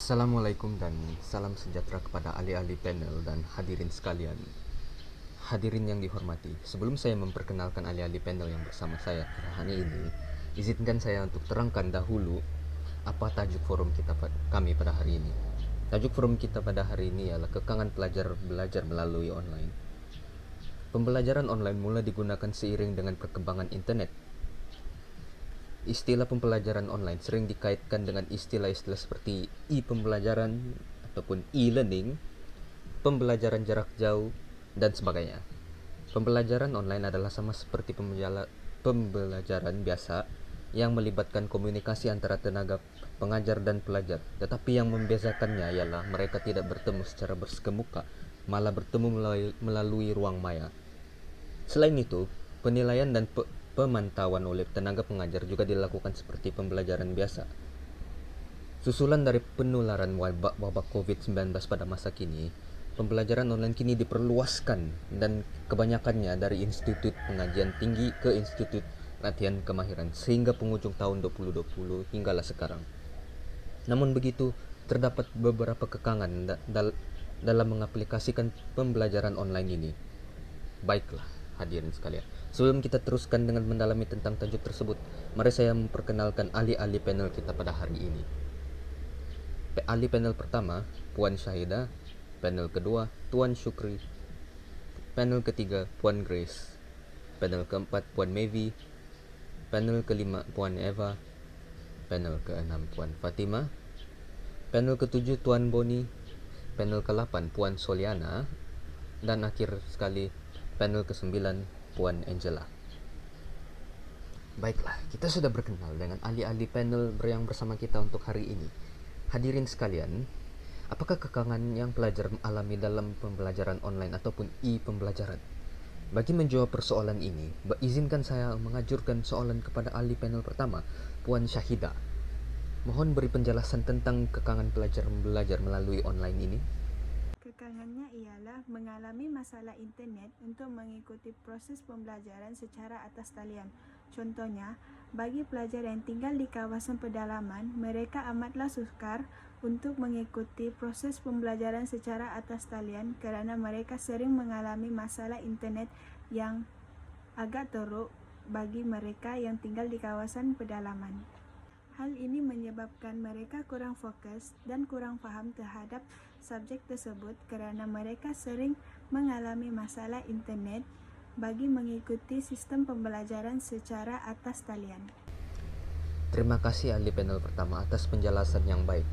Assalamualaikum dan salam sejahtera kepada ahli-ahli panel dan hadirin sekalian. Hadirin yang dihormati, sebelum saya memperkenalkan ahli-ahli panel yang bersama saya pada hari ini, izinkan saya untuk terangkan dahulu apa tajuk forum kami pada hari ini. Tajuk forum kita pada hari ini ialah kekangan pelajar belajar melalui online. Pembelajaran online mula digunakan seiring dengan perkembangan internet. Istilah pembelajaran online sering dikaitkan dengan istilah-istilah seperti e-pembelajaran ataupun e-learning, pembelajaran jarak jauh, dan sebagainya. Pembelajaran online adalah sama seperti pembelajaran biasa yang melibatkan komunikasi antara tenaga pengajar dan pelajar. Tetapi yang membedakannya ialah mereka tidak bertemu secara bersekemuka, malah bertemu melalui ruang maya. Selain itu, penilaian dan pemantauan oleh tenaga pengajar juga dilakukan seperti pembelajaran biasa. Susulan dari penularan wabak COVID-19 pada masa kini, pembelajaran online kini diperluaskan dan kebanyakannya dari institut pengajian tinggi ke institut latihan kemahiran sehingga penghujung tahun 2020 hinggalah sekarang. Namun begitu, terdapat beberapa kekangan dalam mengaplikasikan pembelajaran online ini. Baiklah, hadirin sekalian, sebelum kita teruskan dengan mendalami tentang tajuk tersebut, mari saya memperkenalkan ahli-ahli panel kita pada hari ini. Ahli panel pertama, Puan Syahida. Panel kedua, Tuan Syukri. Panel ketiga, Puan Grace. Panel keempat, Puan Mevi. Panel kelima, Puan Eva. Panel keenam, Puan Fatima. Panel ketujuh, Tuan Boni. Panel ke-8, Puan Soliana. Dan akhir sekali, panel ke-9, Puan Angela. Baiklah, kita sudah berkenal dengan ahli-ahli panel yang bersama kita untuk hari ini. Hadirin sekalian, apakah kekangan yang pelajar alami dalam pembelajaran online ataupun e-pembelajaran? Bagi menjawab persoalan ini, izinkan saya mengajukan soalan kepada ahli panel pertama, Puan Syahida. Mohon beri penjelasan tentang kekangan pelajar belajar melalui online ini. Kekangannya ialah mengalami masalah internet untuk mengikuti proses pembelajaran secara atas talian. Contohnya, bagi pelajar yang tinggal di kawasan pedalaman, mereka amatlah sukar untuk mengikuti proses pembelajaran secara atas talian kerana mereka sering mengalami masalah internet yang agak teruk bagi mereka yang tinggal di kawasan pedalaman. Hal ini menyebabkan mereka kurang fokus dan kurang faham terhadap subjek tersebut kerana mereka sering mengalami masalah internet bagi mengikuti sistem pembelajaran secara atas talian. Terima kasih ahli panel pertama atas penjelasan yang baik.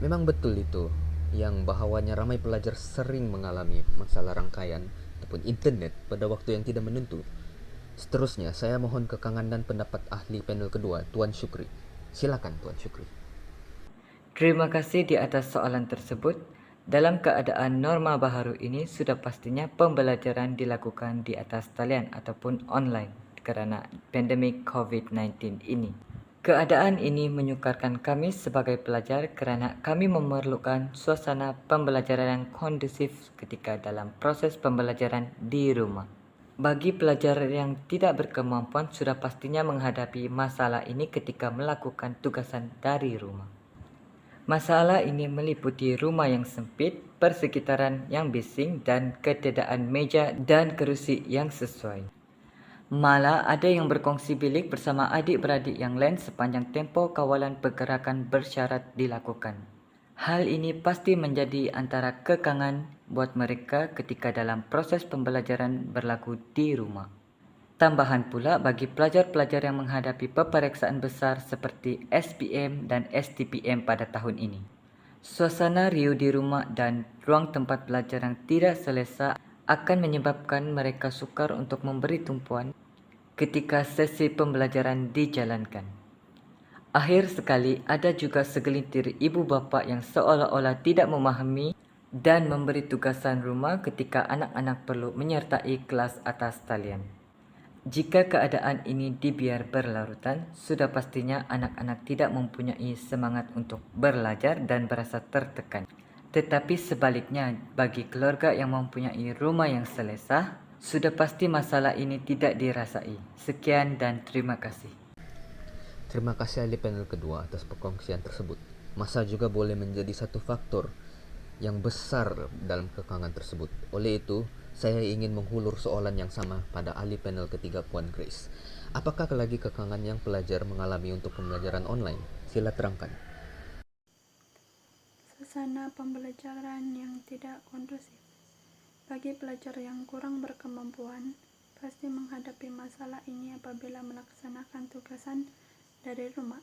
Memang betul itu, yang bahawanya ramai pelajar sering mengalami masalah rangkaian ataupun internet pada waktu yang tidak menentu. Seterusnya, saya mohon kekangan dan pendapat ahli panel kedua, Tuan Syukri. Silakan Tuan Syukri. Terima kasih di atas soalan tersebut. Dalam keadaan norma baharu ini, sudah pastinya pembelajaran dilakukan di atas talian ataupun online kerana pandemik COVID-19 ini. Keadaan ini menyukarkan kami sebagai pelajar kerana kami memerlukan suasana pembelajaran yang kondusif ketika dalam proses pembelajaran di rumah. Bagi pelajar yang tidak berkemampuan sudah pastinya menghadapi masalah ini ketika melakukan tugasan dari rumah. Masalah ini meliputi rumah yang sempit, persekitaran yang bising dan ketiadaan meja dan kerusi yang sesuai. Malah ada yang berkongsi bilik bersama adik-beradik yang lain sepanjang tempoh kawalan pergerakan bersyarat dilakukan. Hal ini pasti menjadi antara kekangan buat mereka ketika dalam proses pembelajaran berlaku di rumah. Tambahan pula bagi pelajar-pelajar yang menghadapi peperiksaan besar seperti SPM dan STPM pada tahun ini. Suasana riuh di rumah dan ruang tempat belajar yang tidak selesa akan menyebabkan mereka sukar untuk memberi tumpuan ketika sesi pembelajaran dijalankan. Akhir sekali, ada juga segelintir ibu bapa yang seolah-olah tidak memahami dan memberi tugasan rumah ketika anak-anak perlu menyertai kelas atas talian. Jika keadaan ini dibiar berlarutan, sudah pastinya anak-anak tidak mempunyai semangat untuk belajar dan berasa tertekan. Tetapi sebaliknya, bagi keluarga yang mempunyai rumah yang selesa, sudah pasti masalah ini tidak dirasai. Sekian dan terima kasih. Terima kasih ahli panel kedua atas perkongsian tersebut. Masa juga boleh menjadi satu faktor yang besar dalam kekangan tersebut. Oleh itu, saya ingin menghulur soalan yang sama pada ahli panel ketiga Puan Grace. Apakah lagi kekangan yang pelajar mengalami untuk pembelajaran online? Sila terangkan. Suasana pembelajaran yang tidak kondusif. Bagi pelajar yang kurang berkemampuan, pasti menghadapi masalah ini apabila melaksanakan tugasan dari rumah.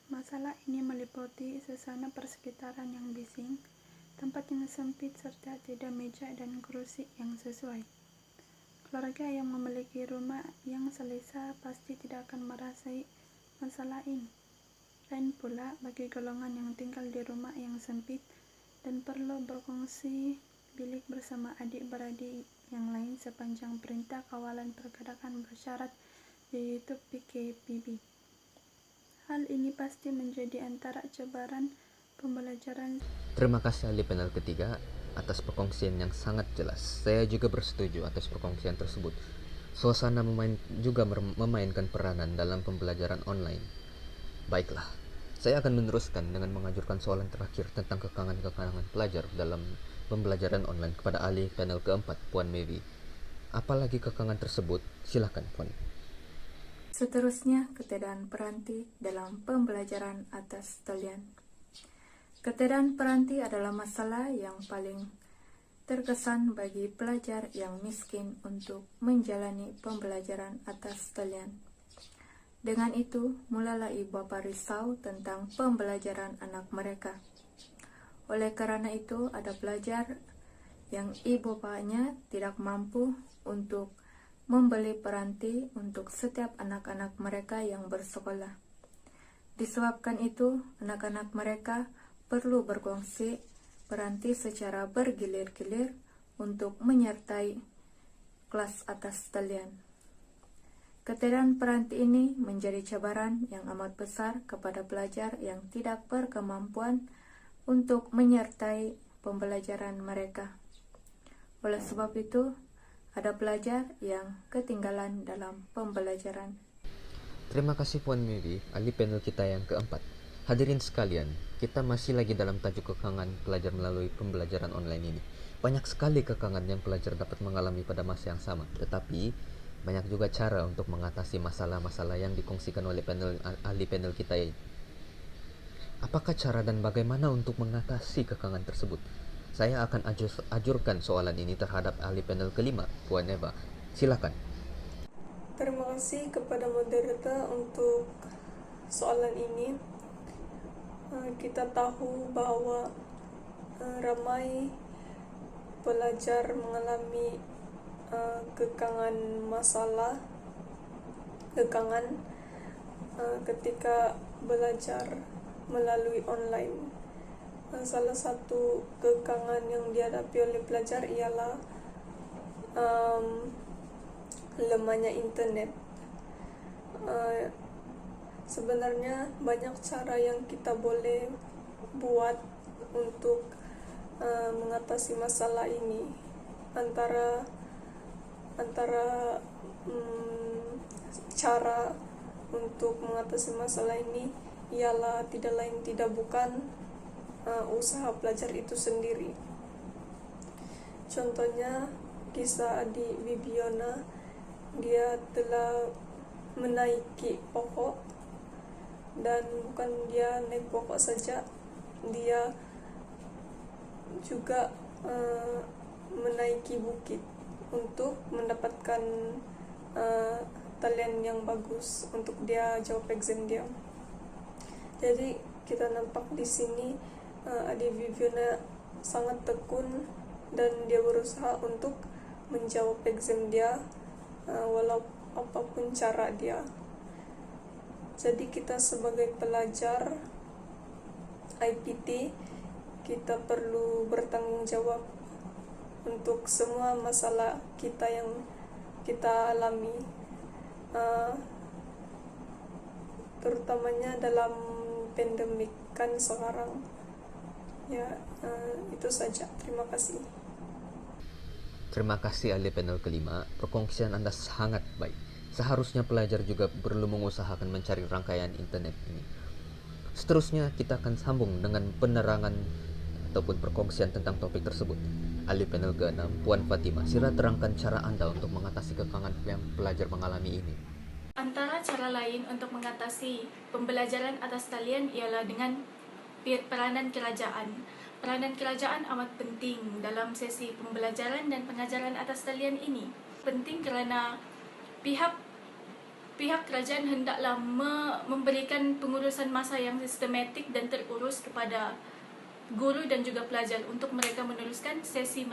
Masalah ini meliputi suasana persekitaran yang bising, tempat yang sempit serta tidak meja dan kursi yang sesuai. Keluarga yang memiliki rumah yang selesa pasti tidak akan merasai masalah ini. Lain pula bagi golongan yang tinggal di rumah yang sempit dan perlu berkongsi bilik bersama adik-beradik yang lain sepanjang perintah kawalan pergerakan bersyarat yaitu PKPB. Hal ini pasti menjadi antara cabaran pembelajaran. Terima kasih ahli panel ketiga atas perkongsian yang sangat jelas. Saya juga bersetuju atas perkongsian tersebut. Suasana juga memainkan peranan dalam pembelajaran online. Baiklah, saya akan meneruskan dengan mengajukan soalan terakhir tentang kekangan-kekangan pelajar dalam pembelajaran online kepada ahli panel keempat, Puan Mevi. Apalagi kekangan tersebut? Silakan, Puan. Seterusnya, ketiadaan peranti dalam pembelajaran atas talian. Ketiadaan peranti adalah masalah yang paling terkesan bagi pelajar yang miskin untuk menjalani pembelajaran atas talian. Dengan itu, mulalah ibu bapa risau tentang pembelajaran anak mereka. Oleh karena itu, ada pelajar yang ibu bapanya tidak mampu untuk membeli peranti untuk setiap anak-anak mereka yang bersekolah. Disebabkan itu, anak-anak mereka perlu berkongsi peranti secara bergilir-gilir untuk menyertai kelas atas talian. Ketiadaan peranti ini menjadi cabaran yang amat besar kepada pelajar yang tidak berkemampuan untuk menyertai pembelajaran mereka. Oleh sebab itu, ada pelajar yang ketinggalan dalam pembelajaran. Terima kasih Puan Mevi, ahli panel kita yang keempat. Hadirin sekalian, kita masih lagi dalam tajuk kekangan pelajar melalui pembelajaran online ini. Banyak sekali kekangan yang pelajar dapat mengalami pada masa yang sama, tetapi banyak juga cara untuk mengatasi masalah-masalah yang dikongsikan oleh ahli panel kita ini. Apakah cara dan bagaimana untuk mengatasi kekangan tersebut? Saya akan ajurkan soalan ini terhadap ahli panel kelima, Puan Eva. Silakan. Terima kasih kepada moderator untuk soalan ini. Kita tahu bahwa ramai pelajar mengalami kekangan ketika belajar melalui online. Salah satu kekangan yang dihadapi oleh pelajar ialah lemahnya internet. Sebenarnya banyak cara yang kita boleh buat untuk mengatasi masalah ini. Antara cara untuk mengatasi masalah ini ialah tidak lain tidak bukan usaha pelajar itu sendiri. Contohnya kisah adik Bibiona, dia telah menaiki pokok, dan bukan dia naik pokok saja, dia juga menaiki bukit untuk mendapatkan talian yang bagus untuk dia jawab exam dia. Jadi kita nampak di sini adik Viviana sangat tekun dan dia berusaha untuk menjawab exam dia walau apapun cara dia. Jadi kita sebagai pelajar IPT, kita perlu bertanggung jawab untuk semua masalah kita yang kita alami, terutamanya dalam pandemik kan sekarang. Ya, itu saja. Terima kasih. Terima kasih ahli panel kelima, perkongsian Anda sangat baik. Seharusnya pelajar juga perlu mengusahakan mencari rangkaian internet ini. Seterusnya kita akan sambung dengan penerangan ataupun perkongsian tentang topik tersebut. Ahli panel ke-6, Puan Fatimah, sila terangkan cara Anda untuk mengatasi kekangan yang pelajar mengalami ini. Antara cara lain untuk mengatasi pembelajaran atas talian ialah dengan peranan kerajaan. Peranan kerajaan amat penting dalam sesi pembelajaran dan pengajaran atas talian ini. Penting kerana pihak kerajaan hendaklah memberikan pengurusan masa yang sistematik dan terurus kepada guru dan juga pelajar untuk mereka meneruskan sesi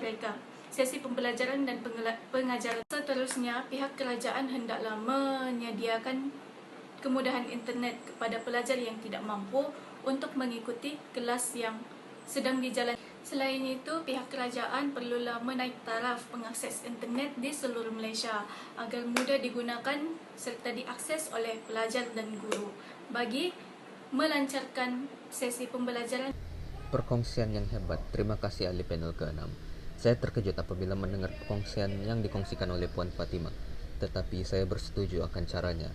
pembelajaran dan pengajaran. Seterusnya, pihak kerajaan hendaklah menyediakan kemudahan internet kepada pelajar yang tidak mampu untuk mengikuti kelas yang sedang dijalankan. Selain itu, pihak kerajaan perlulah menaik taraf pengakses internet di seluruh Malaysia agar mudah digunakan serta diakses oleh pelajar dan guru bagi melancarkan sesi pembelajaran. Perkongsian yang hebat. Terima kasih ahli panel ke-6. Saya terkejut apabila mendengar perkongsian yang dikongsikan oleh Puan Fatimah, tetapi saya bersetuju akan caranya.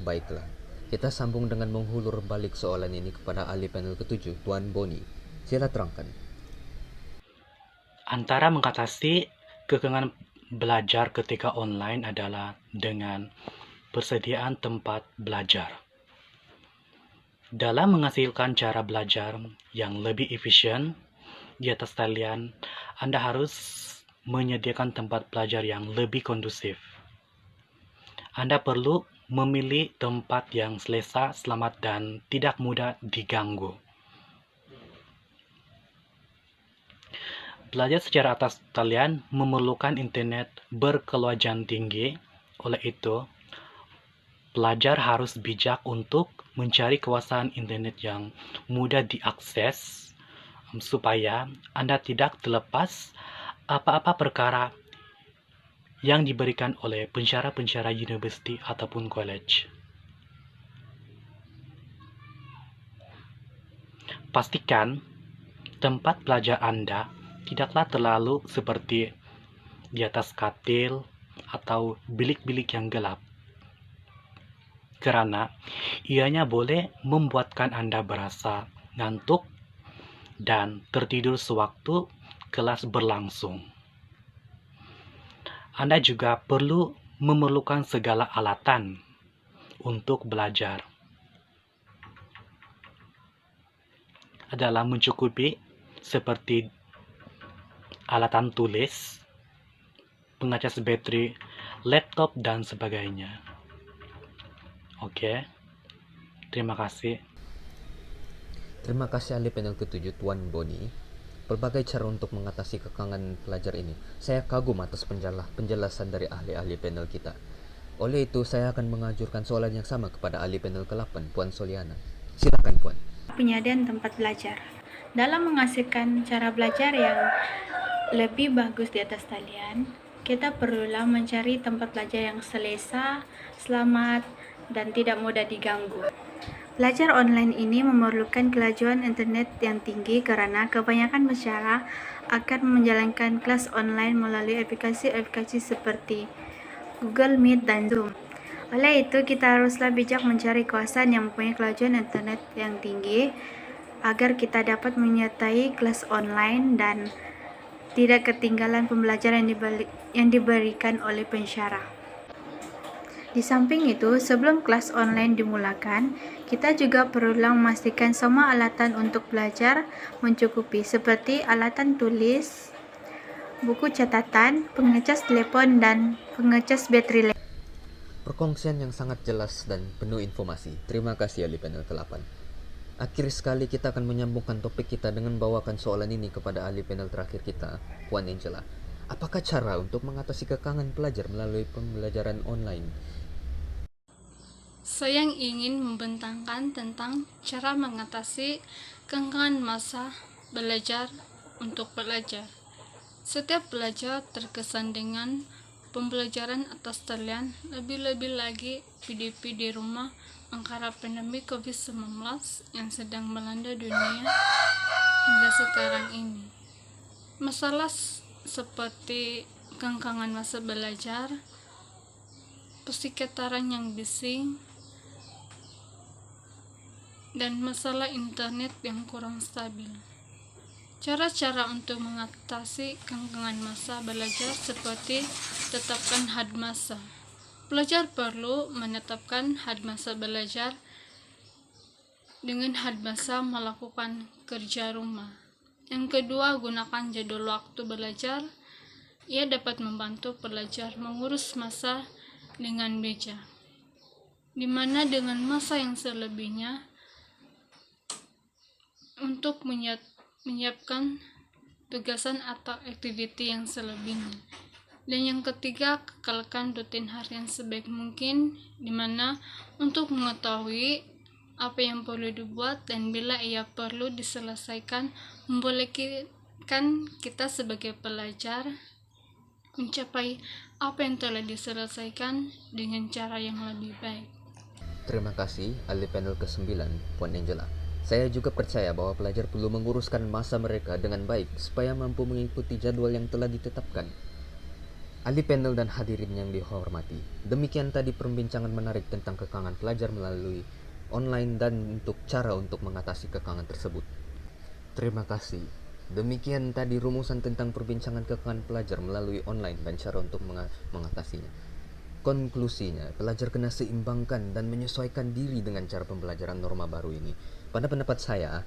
Baiklah, kita sambung dengan menghulur balik soalan ini kepada ahli panel ke-7, Tuan Boni. Sila terangkan. Antara mengatasi kekangan belajar ketika online adalah dengan persediaan tempat belajar. Dalam menghasilkan cara belajar yang lebih efisien di atas talian, Anda harus menyediakan tempat belajar yang lebih kondusif. Anda perlu memilih tempat yang selesa, selamat, dan tidak mudah diganggu. Belajar secara atas talian memerlukan internet berkeluasan tinggi, oleh itu, pelajar harus bijak untuk mencari kawasan internet yang mudah diakses supaya Anda tidak terlepas apa-apa perkara yang diberikan oleh pensyarah-pensyarah universiti ataupun college. Pastikan tempat belajar Anda tidaklah terlalu seperti di atas katil atau bilik-bilik yang gelap, karena ianya boleh membuatkan Anda berasa ngantuk dan tertidur sewaktu kelas berlangsung. Anda juga perlu memerlukan segala alatan untuk belajar. Adalah mencukupi seperti alatan tulis, pengecas bateri, laptop, dan sebagainya. Oke, terima kasih. Terima kasih ahli panel ke-7, Tuan Boni. Berbagai cara untuk mengatasi kekangan pelajar ini. Saya kagum atas penjelasan dari ahli-ahli panel kita. Oleh itu, saya akan mengajukan soalan yang sama kepada ahli panel ke-8, Puan Soliana. Silakan, Puan. Penyediaan tempat belajar. Dalam menghasilkan cara belajar yang lebih bagus di atas talian, kita perlulah mencari tempat belajar yang selesa, selamat, dan tidak mudah diganggu. Belajar online ini memerlukan kelajuan internet yang tinggi karena kebanyakan masyarakat akan menjalankan kelas online melalui aplikasi-aplikasi seperti Google Meet dan Zoom. Oleh itu, kita haruslah bijak mencari kawasan yang mempunyai kelajuan internet yang tinggi agar kita dapat menyertai kelas online dan tidak ketinggalan pembelajaran yang diberikan oleh pensyarah. Di samping itu, sebelum kelas online dimulakan, kita juga perlu memastikan semua alatan untuk belajar mencukupi seperti alatan tulis, buku catatan, pengecas telepon, dan pengecas bateri laptop. Perkongsian yang sangat jelas dan penuh informasi. Terima kasih ahli panel ke-8. Akhir sekali kita akan menyambungkan topik kita dengan bawakan soalan ini kepada ahli panel terakhir kita, Puan Angela. Apakah cara untuk mengatasi kekangan pelajar melalui pembelajaran online? Saya ingin membentangkan tentang cara mengatasi kekangan masa belajar untuk pelajar. Setiap pelajar terkesan dengan pembelajaran atas talian, lebih-lebih lagi PDP di rumah angkara pandemi COVID-19 yang sedang melanda dunia hingga sekarang ini. Masalah seperti kekangan masa belajar, persekitaran yang bising, dan masalah internet yang kurang stabil. Cara-cara untuk mengatasi kengkangan masa belajar seperti tetapkan had masa. Pelajar perlu menetapkan had masa belajar. Dengan had masa melakukan kerja rumah. Yang kedua, gunakan jadwal waktu belajar. Ia dapat membantu pelajar mengurus masa dengan bijak, di mana dengan masa yang selebihnya untuk menyiapkan tugasan atau aktiviti yang selebihnya. Dan yang ketiga, kekalkan rutin harian sebaik mungkin, di mana untuk mengetahui apa yang perlu dibuat dan bila ia perlu diselesaikan, membolehkan kita sebagai pelajar mencapai apa yang telah diselesaikan dengan cara yang lebih baik. Terima kasih ahli panel ke-9, Puan Angela. Saya juga percaya bahwa pelajar perlu menguruskan masa mereka dengan baik supaya mampu mengikuti jadwal yang telah ditetapkan. Ahli panel dan hadirin yang dihormati, demikian tadi perbincangan menarik tentang kekangan pelajar melalui online dan cara untuk mengatasi kekangan tersebut. Terima kasih. Demikian tadi rumusan tentang perbincangan kekangan pelajar melalui online dan cara untuk mengatasinya. Konklusinya, pelajar kena seimbangkan dan menyesuaikan diri dengan cara pembelajaran norma baru ini. Pada pendapat saya,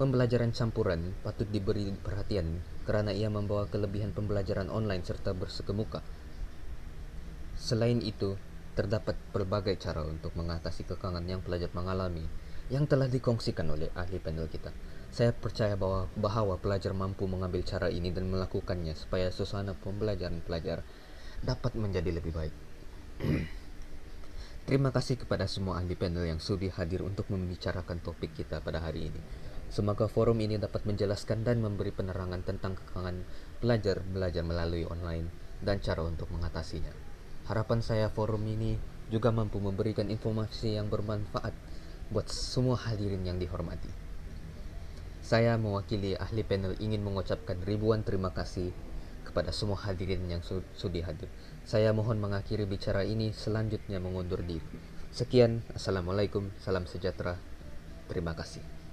pembelajaran campuran patut diberi perhatian karena ia membawa kelebihan pembelajaran online serta bersekemuka. Selain itu, terdapat berbagai cara untuk mengatasi kekangan yang pelajar mengalami yang telah dikongsikan oleh ahli panel kita. Saya percaya bahwa pelajar mampu mengambil cara ini dan melakukannya supaya suasana pembelajaran pelajar dapat menjadi lebih baik. Terima kasih kepada semua ahli panel yang sudi hadir untuk membicarakan topik kita pada hari ini. Semoga forum ini dapat menjelaskan dan memberi penerangan tentang kekangan pelajar belajar melalui online dan cara untuk mengatasinya. Harapan saya forum ini juga mampu memberikan informasi yang bermanfaat buat semua hadirin yang dihormati. Saya mewakili ahli panel ingin mengucapkan ribuan terima kasih kepada semua hadirin yang sudi hadir. Saya mohon mengakhiri bicara ini, selanjutnya mengundur diri. Sekian, Assalamualaikum, salam sejahtera, terima kasih.